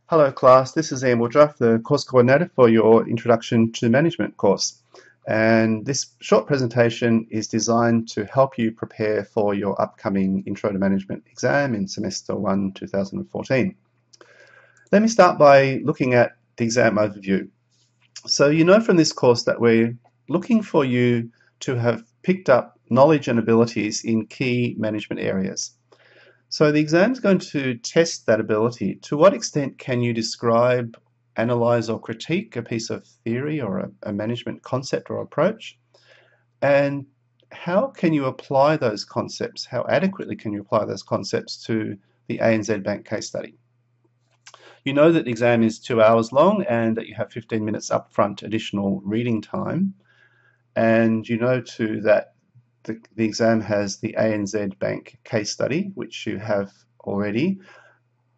Hello class, this is Ian Woodruff, the course coordinator for your Introduction to Management course. And this short presentation is designed to help you prepare for your upcoming Intro to Management exam in Semester 1, 2014. Let me start by looking at the exam overview. So you know from this course that we're looking for you to have picked up knowledge and abilities in key management areas. So the exam is going to test that ability. To what extent can you describe, analyze, or critique a piece of theory or a management concept or approach? And how can you apply those concepts? How adequately can you apply those concepts to the ANZ Bank case study? You know that the exam is 2 hours long and that you have 15 minutes upfront additional reading time. And you know too that the exam has the ANZ Bank case study, which you have already.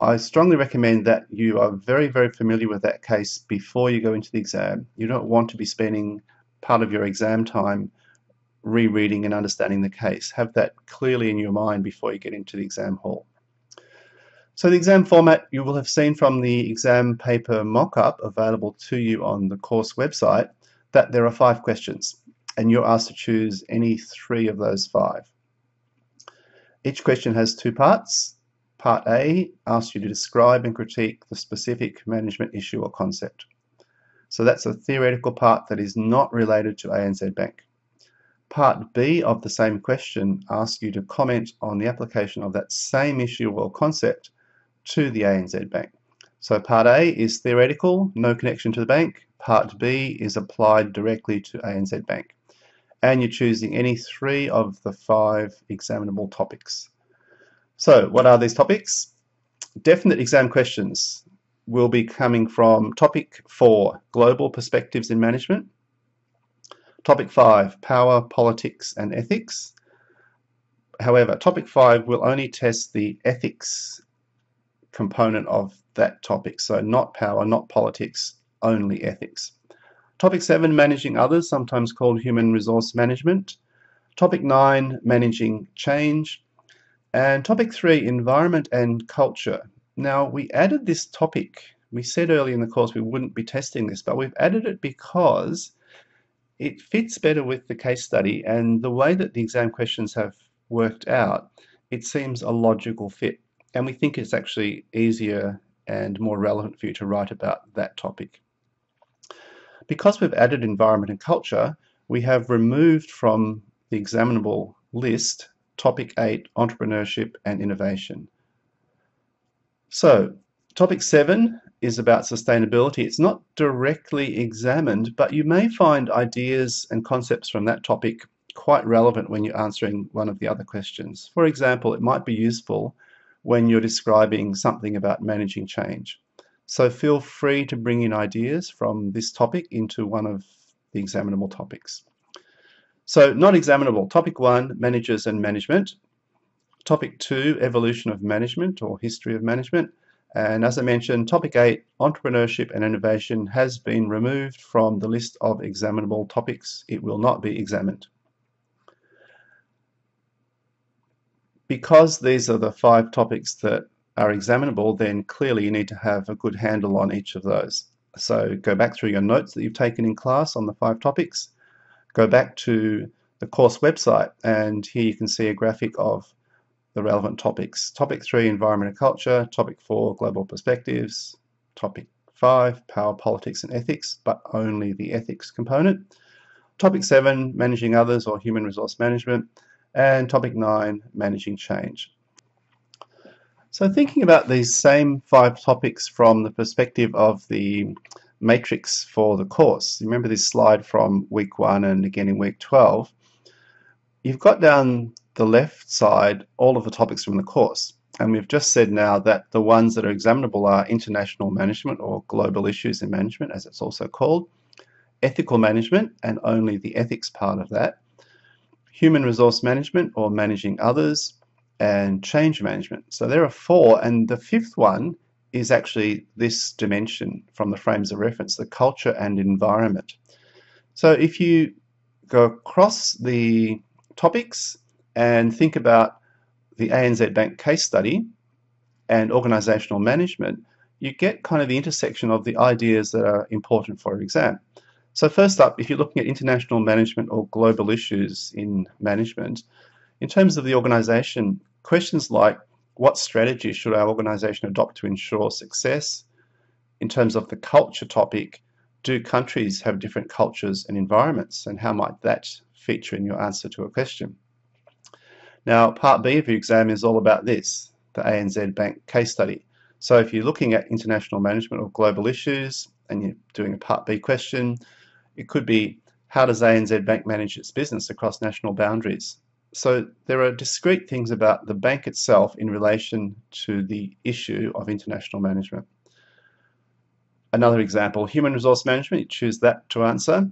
I strongly recommend that you are very, very familiar with that case before you go into the exam. You don't want to be spending part of your exam time rereading and understanding the case. Have that clearly in your mind before you get into the exam hall. So the exam format you will have seen from the exam paper mock-up available to you on the course website that there are 5 questions, and you're asked to choose any 3 of those 5. Each question has 2 parts. Part A asks you to describe and critique the specific management issue or concept. So that's a theoretical part that is not related to ANZ Bank. Part B of the same question asks you to comment on the application of that same issue or concept to the ANZ Bank. So Part A is theoretical, no connection to the bank. Part B is applied directly to ANZ Bank. And you're choosing any 3 of the 5 examinable topics. So what are these topics? Definite exam questions will be coming from topic 4, global perspectives in management. Topic 5, power, politics and ethics. However, topic 5 will only test the ethics component of that topic. So not power, not politics, only ethics. Topic 7, managing others, sometimes called human resource management. Topic 9, managing change. And topic 3, environment and culture. Now, we added this topic. We said earlier in the course we wouldn't be testing this, but we've added it because it fits better with the case study, and the way that the exam questions have worked out, it seems a logical fit. And we think it's actually easier and more relevant for you to write about that topic. Because we've added environment and culture, we have removed from the examinable list topic 8, entrepreneurship and innovation. So topic 7 is about sustainability. It's not directly examined, but you may find ideas and concepts from that topic quite relevant when you're answering one of the other questions. For example, it might be useful when you're describing something about managing change. So feel free to bring in ideas from this topic into one of the examinable topics. So not examinable. Topic 1, managers and management. Topic 2, evolution of management or history of management. And as I mentioned, topic 8, entrepreneurship and innovation, has been removed from the list of examinable topics. It will not be examined. Because these are the 5 topics that are examinable, then clearly you need to have a good handle on each of those. So go back through your notes that you've taken in class on the 5 topics. Go back to the course website, and here you can see a graphic of the relevant topics. Topic 3, environment and culture. Topic 4, global perspectives. Topic 5, power, politics and ethics, but only the ethics component. Topic 7, managing others or human resource management. And topic 9, managing change. So thinking about these same 5 topics from the perspective of the matrix for the course, you remember this slide from week 1 and again in week 12, you've got down the left side all of the topics from the course, and we've just said now that the ones that are examinable are international management or global issues in management, as it's also called, ethical management and only the ethics part of that, human resource management or managing others, and change management. So there are 4, and the 5th one is actually this dimension from the frames of reference, the culture and environment. So if you go across the topics and think about the ANZ Bank case study and organisational management, you get kind of the intersection of the ideas that are important for your exam. So first up, if you're looking at international management or global issues in management, in terms of the organisation, questions like what strategy should our organisation adopt to ensure success? In terms of the culture topic, do countries have different cultures and environments, and how might that feature in your answer to a question? Now, part B of your exam is all about this, the ANZ Bank case study. So if you're looking at international management or global issues and you're doing a part B question, it could be, how does ANZ Bank manage its business across national boundaries? So there are discrete things about the bank itself in relation to the issue of international management. Another example, human resource management, you choose that to answer.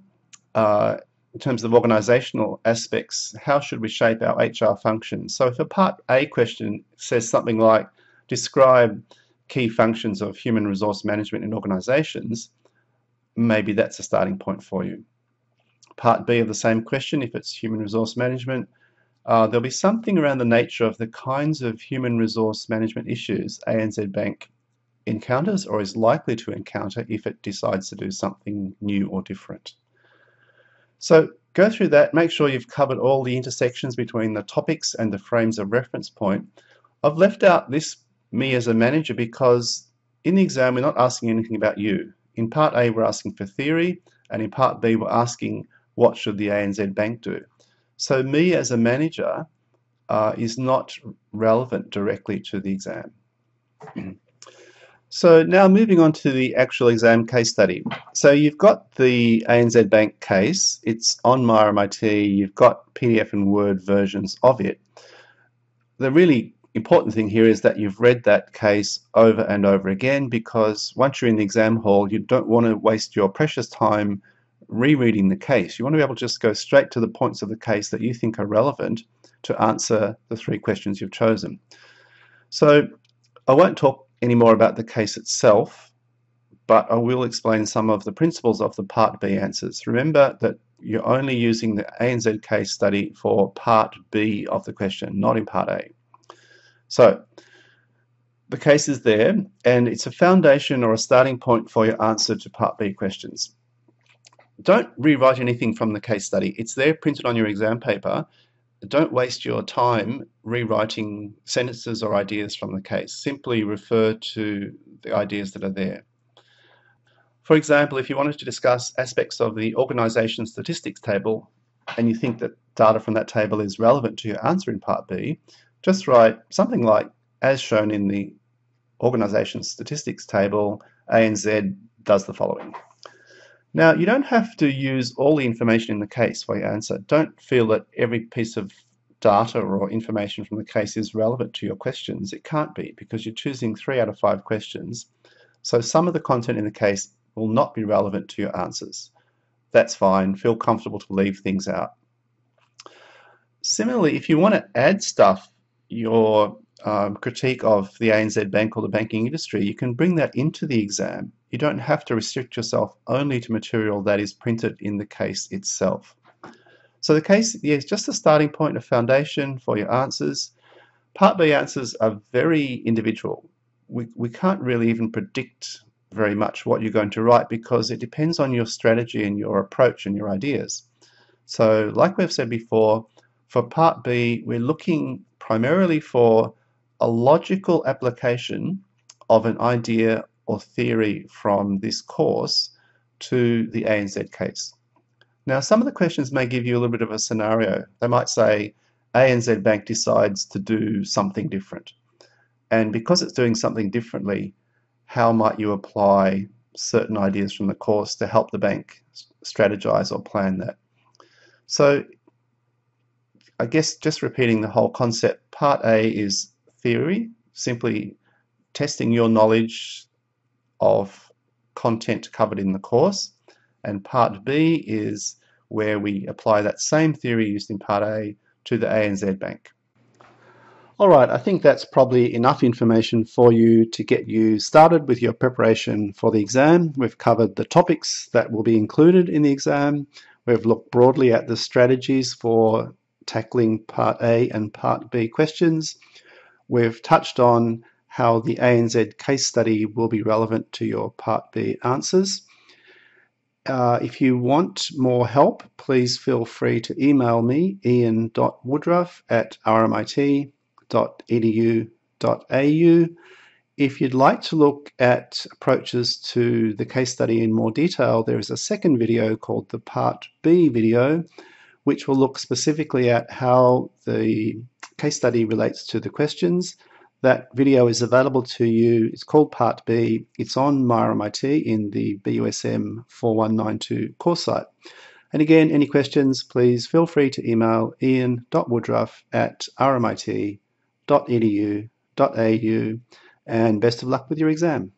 In terms of organisational aspects, how should we shape our HR functions? So if a part A question says something like, describe key functions of human resource management in organisations, maybe that's a starting point for you. Part B of the same question, if it's human resource management, there'll be something around the nature of the kinds of human resource management issues ANZ Bank encounters or is likely to encounter if it decides to do something new or different. So go through that, make sure you've covered all the intersections between the topics and the frames of reference point. I've left out this me as a manager because in the exam we're not asking anything about you. In part A we're asking for theory, and in part B we're asking what should the ANZ Bank do. So me as a manager is not relevant directly to the exam. So now moving on to the actual exam case study. So you've got the ANZ Bank case, it's on MyRMIT, you've got PDF and Word versions of it. The really important thing here is that you've read that case over and over again, because once you're in the exam hall, you don't want to waste your precious time rereading the case. You want to be able to just go straight to the points of the case that you think are relevant to answer the 3 questions you've chosen. So I won't talk any more about the case itself, but I will explain some of the principles of the Part B answers. Remember that you're only using the ANZ case study for Part B of the question, not in Part A. So the case is there, and it's a foundation or a starting point for your answer to Part B questions. Don't rewrite anything from the case study. It's there printed on your exam paper. Don't waste your time rewriting sentences or ideas from the case. Simply refer to the ideas that are there. For example, if you wanted to discuss aspects of the organisation statistics table and you think that data from that table is relevant to your answer in Part B, just write something like, as shown in the organisation statistics table, ANZ does the following. Now, you don't have to use all the information in the case for your answer. Don't feel that every piece of data or information from the case is relevant to your questions. It can't be, because you're choosing 3 out of 5 questions. So some of the content in the case will not be relevant to your answers. That's fine. Feel comfortable to leave things out. Similarly, if you want to add stuff, your critique of the ANZ Bank or the banking industry, you can bring that into the exam. You don't have to restrict yourself only to material that is printed in the case itself. So the case is just a starting point, a foundation for your answers. Part B answers are very individual. We can't really even predict very much what you're going to write because it depends on your strategy and your approach and your ideas. So like we've said before, for Part B, we're looking primarily for a logical application of an idea or theory from this course to the ANZ case. Now, some of the questions may give you a little bit of a scenario. They might say, ANZ Bank decides to do something different. And because it's doing something differently, how might you apply certain ideas from the course to help the bank strategize or plan that? So I guess just repeating the whole concept, Part A is theory, simply testing your knowledge of content covered in the course, and Part B is where we apply that same theory used in Part A to the ANZ Bank. All right, I think that's probably enough information for you to get you started with your preparation for the exam. We've covered the topics that will be included in the exam. We've looked broadly at the strategies for tackling Part A and Part B questions. We've touched on how the ANZ case study will be relevant to your Part B answers. If you want more help, please feel free to email me, ian.woodruff@rmit.edu.au. If you'd like to look at approaches to the case study in more detail, there is a second video called the Part B video, which will look specifically at how the case study relates to the questions. That video is available to you. It's called Part B. It's on MyRMIT in the BUSM 4192 course site. And again, any questions, please feel free to email ian.woodruff@rmit.edu.au, and best of luck with your exam.